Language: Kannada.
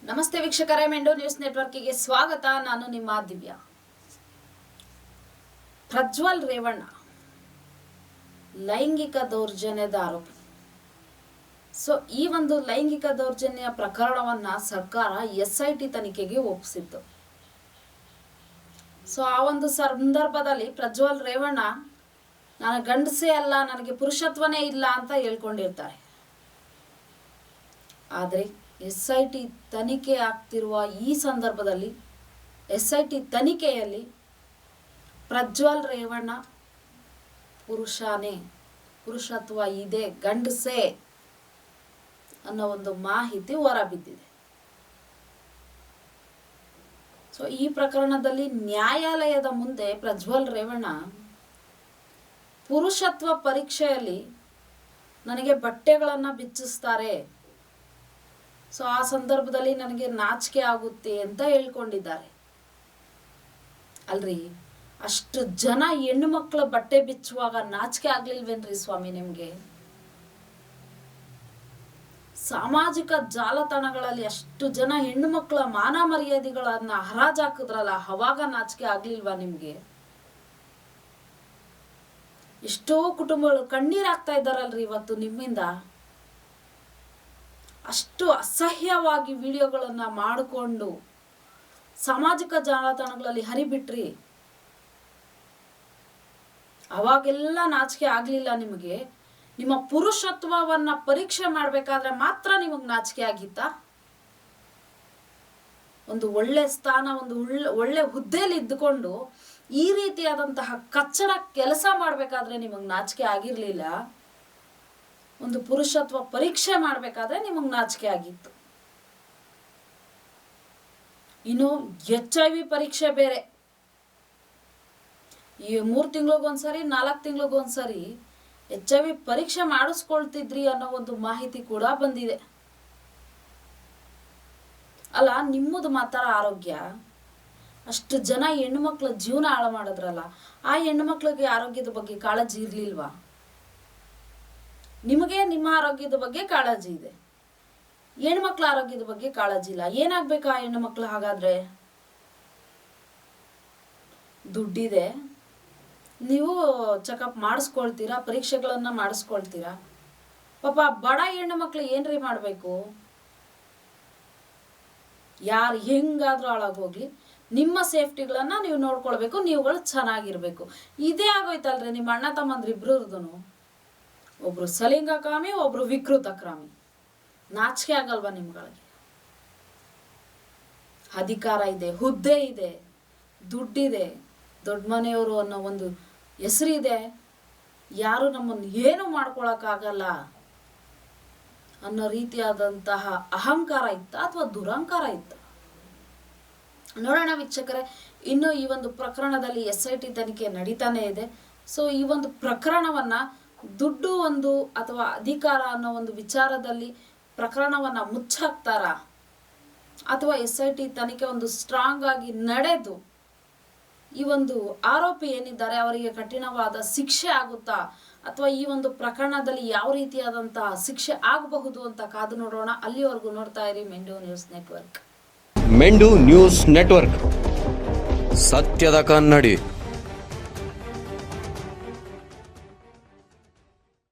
ನಮಸ್ತೆ ವೀಕ್ಷಕರೇ, ಮೆಂಡು ನ್ಯೂಸ್ ನೆಟ್ವರ್ಕಿಗೆ ಸ್ವಾಗತ. ನಾನು ನಿಮ್ಮ ದಿವ್ಯಾ. ಪ್ರಜ್ವಲ್ ರೇವಣ್ಣ ಲೈಂಗಿಕ ದೌರ್ಜನ್ಯದ ಆರೋಪಿ. ಈ ಒಂದು ಲೈಂಗಿಕ ದೌರ್ಜನ್ಯ ಪ್ರಕರಣವನ್ನ ಸರ್ಕಾರ SIT ತನಿಖೆಗೆ ಒಪ್ಪಿಸಿತ್ತು. ಆ ಒಂದು ಸಂದರ್ಭದಲ್ಲಿ ಪ್ರಜ್ವಲ್ ರೇವಣ್ಣ ನಾನು ಗಂಡಸೇ ಅಲ್ಲ, ನನಗೆ ಪುರುಷತ್ವನೇ ಇಲ್ಲ ಅಂತ ಹೇಳ್ಕೊಂಡಿರ್ತಾರೆ. ಆದರೆ SIT ತನಿಖೆ ಆಗ್ತಿರುವ ಈ ಸಂದರ್ಭದಲ್ಲಿ SIT ತನಿಖೆಯಲ್ಲಿ ಪ್ರಜ್ವಲ್ ರೇವಣ್ಣ ಪುರುಷತ್ವ ಇದೆ, ಗಂಡಸೇ ಅನ್ನೋ ಒಂದು ಮಾಹಿತಿ ಹೊರಬಿದ್ದಿದೆ. ಈ ಪ್ರಕರಣದಲ್ಲಿ ನ್ಯಾಯಾಲಯದ ಮುಂದೆ ಪ್ರಜ್ವಲ್ ರೇವಣ್ಣ ಪುರುಷತ್ವ ಪರೀಕ್ಷೆಯಲ್ಲಿ ನನಗೆ ಬಟ್ಟೆಗಳನ್ನು ಬಿಚ್ಚಿಸ್ತಾರೆ, ಆ ಸಂದರ್ಭದಲ್ಲಿ ನನಗೆ ನಾಚಿಕೆ ಆಗುತ್ತೆ ಅಂತ ಹೇಳ್ಕೊಂಡಿದ್ದಾರೆ. ಅಲ್ರಿ, ಅಷ್ಟು ಜನ ಹೆಣ್ಣು ಮಕ್ಕಳ ಬಟ್ಟೆ ಬಿಚ್ಚುವಾಗ ನಾಚಿಕೆ ಆಗ್ಲಿಲ್ವೇನ್ರಿ ಸ್ವಾಮಿ ನಿಮ್ಗೆ? ಸಾಮಾಜಿಕ ಜಾಲತಾಣಗಳಲ್ಲಿ ಅಷ್ಟು ಜನ ಹೆಣ್ಣು ಮಕ್ಕಳ ಮಾನ ಮರ್ಯಾದೆಗಳನ್ನ ಹರಾಜಾಕಿದ್ರಲ್ಲ, ಅವಾಗ ನಾಚಿಕೆ ಆಗ್ಲಿಲ್ವಾ ನಿಮ್ಗೆ? ಎಷ್ಟೋ ಕುಟುಂಬಗಳು ಕಣ್ಣೀರಾಗ್ತಾ ಇದ್ದಾರಲ್ರಿ ಇವತ್ತು ನಿಮ್ಮಿಂದ. ಅಷ್ಟು ಅಸಹ್ಯವಾಗಿ ವಿಡಿಯೋಗಳನ್ನ ಮಾಡಿಕೊಂಡು ಸಾಮಾಜಿಕ ಜಾಲತಾಣಗಳಲ್ಲಿ ಹರಿಬಿಟ್ರಿ. ಅವಾಗೆಲ್ಲ ನಾಚಿಕೆ ಆಗ್ಲಿಲ್ಲ ನಿಮಗೆ? ನಿಮ್ಮ ಪುರುಷತ್ವವನ್ನ ಪರೀಕ್ಷೆ ಮಾಡ್ಬೇಕಾದ್ರೆ ಮಾತ್ರ ನಿಮಗ್ ನಾಚಿಕೆ ಆಗಿತ್ತ? ಒಂದು ಒಳ್ಳೆ ಸ್ಥಾನ, ಒಂದು ಒಳ್ಳೆ ಹುದ್ದೆಯಲ್ಲಿ ಇದ್ದುಕೊಂಡು ಈ ರೀತಿಯಾದಂತಹ ಕಚ್ಚಡ ಕೆಲಸ ಮಾಡ್ಬೇಕಾದ್ರೆ ನಿಮಗ್ ನಾಚಿಕೆ ಆಗಿರ್ಲಿಲ್ಲ. ಒಂದು ಪುರುಷತ್ವ ಪರೀಕ್ಷೆ ಮಾಡ್ಬೇಕಾದ್ರೆ ನಿಮಗ್ ನಾಚಿಕೆ ಆಗಿತ್ತು. ಇನ್ನು HIV ಪರೀಕ್ಷೆ ಬೇರೆ. ಈ 3 ತಿಂಗಳಿಗೊಂದ್ಸರಿ 4 ತಿಂಗಳಿಗೊಂದ್ಸರಿ HIV ಪರೀಕ್ಷೆ ಮಾಡಿಸ್ಕೊಳ್ತಿದ್ರಿ ಅನ್ನೋ ಒಂದು ಮಾಹಿತಿ ಕೂಡ ಬಂದಿದೆ. ಅಲ್ಲ, ನಿಮ್ಮದು ಮಾತ್ರ ಆರೋಗ್ಯ, ಅಷ್ಟು ಜನ ಹೆಣ್ಣು ಮಕ್ಕಳ ಜೀವನ ಹಾಳು ಮಾಡಿದ್ರಲ್ಲ, ಆ ಹೆಣ್ಣು ಮಕ್ಕಳಿಗೆ ಆರೋಗ್ಯದ ಬಗ್ಗೆ ಕಾಳಜಿ ಇರ್ಲಿಲ್ವಾ? ನಿಮಗೆ ನಿಮ್ಮ ಆರೋಗ್ಯದ ಬಗ್ಗೆ ಕಾಳಜಿ ಇದೆ, ಹೆಣ್ಮಕ್ಳ ಆರೋಗ್ಯದ ಬಗ್ಗೆ ಕಾಳಜಿ ಇಲ್ಲ. ಏನಾಗ್ಬೇಕಾ ಹೆಣ್ಣು ಮಕ್ಳು? ಹಾಗಾದ್ರೆ ದುಡ್ಡಿದೆ, ನೀವು ಚೆಕಪ್ ಮಾಡಿಸ್ಕೊಳ್ತೀರಾ, ಪರೀಕ್ಷೆಗಳನ್ನ ಮಾಡಿಸ್ಕೊಳ್ತೀರಾ. ಪಾಪ ಬಡ ಹೆಣ್ಣು ಮಕ್ಳು ಏನ್ರಿ ಮಾಡ್ಬೇಕು? ಯಾರು ಹೆಂಗಾದ್ರೂ ಹಾಳಾಗೋಗ್ಲಿ, ನಿಮ್ಮ ಸೇಫ್ಟಿಗಳನ್ನ ನೀವು ನೋಡ್ಕೊಳ್ಬೇಕು, ನೀವುಗಳು ಚೆನ್ನಾಗಿರ್ಬೇಕು. ಇದೇ ಆಗೋಯ್ತಲ್ರಿ ನಿಮ್ಮ ಅಣ್ಣ ತಮ್ಮಂದ್ರಿಬ್ರೂರ್ದುನು. ಒಬ್ರು ಸಲಿಂಗಕಾಮಿ, ಒಬ್ರು ವಿಕೃತಕ್ರಾಮಿ. ನಾಚಿಕೆ ಆಗಲ್ವಾ ನಿಮ್ಗಳಿಗೆ? ಅಧಿಕಾರ ಇದೆ, ಹುದ್ದೆ ಇದೆ, ದುಡ್ಡಿದೆ, ದೊಡ್ಡ ಮನೆಯವರು ಅನ್ನೋ ಒಂದು ಹೆಸರಿದೆ, ಯಾರು ನಮ್ಮನ್ನು ಏನು ಮಾಡ್ಕೊಳಕ್ಕಾಗಲ್ಲ ಅನ್ನೋ ರೀತಿಯಾದಂತಹ ಅಹಂಕಾರ ಇತ್ತ ಅಥವಾ ದುರಹಂಕಾರ ಇತ್ತ? ನೋಡೋಣ ವೀಕ್ಷಕರೇ. ಇನ್ನು ಈ ಒಂದು ಪ್ರಕರಣದಲ್ಲಿ SIT ತನಿಖೆ ನಡೀತಾನೆ ಇದೆ. ಈ ಒಂದು ಪ್ರಕರಣವನ್ನ ದುಡ್ಡು ಒಂದು ಅಥವಾ ಅಧಿಕಾರ ಅನ್ನೋ ಒಂದು ವಿಚಾರದಲ್ಲಿ ಪ್ರಕರಣವನ್ನ ಮುಚ್ಚಾಕ್ತಾರ, ಅಥವಾ SIT ತನಿಖೆ ಒಂದು ಸ್ಟ್ರಾಂಗ್ ಆಗಿ ನಡೆದು ಈ ಒಂದು ಆರೋಪಿ ಏನಿದ್ದಾರೆ ಅವರಿಗೆ ಕಠಿಣವಾದ ಶಿಕ್ಷೆ ಆಗುತ್ತಾ, ಅಥವಾ ಈ ಒಂದು ಪ್ರಕರಣದಲ್ಲಿ ಯಾವ ರೀತಿಯಾದಂತಹ ಶಿಕ್ಷೆ ಆಗಬಹುದು ಅಂತ ಕಾದು ನೋಡೋಣ. ಅಲ್ಲಿವರೆಗೂ ನೋಡ್ತಾ ಇರಿ ಮೆಂಡು ನ್ಯೂಸ್ ನೆಟ್ವರ್ಕ್. ಮೆಂಡು ನ್ಯೂಸ್ ನೆಟ್ವರ್ಕ್, ಸತ್ಯದ ಕನ್ನಡಿ.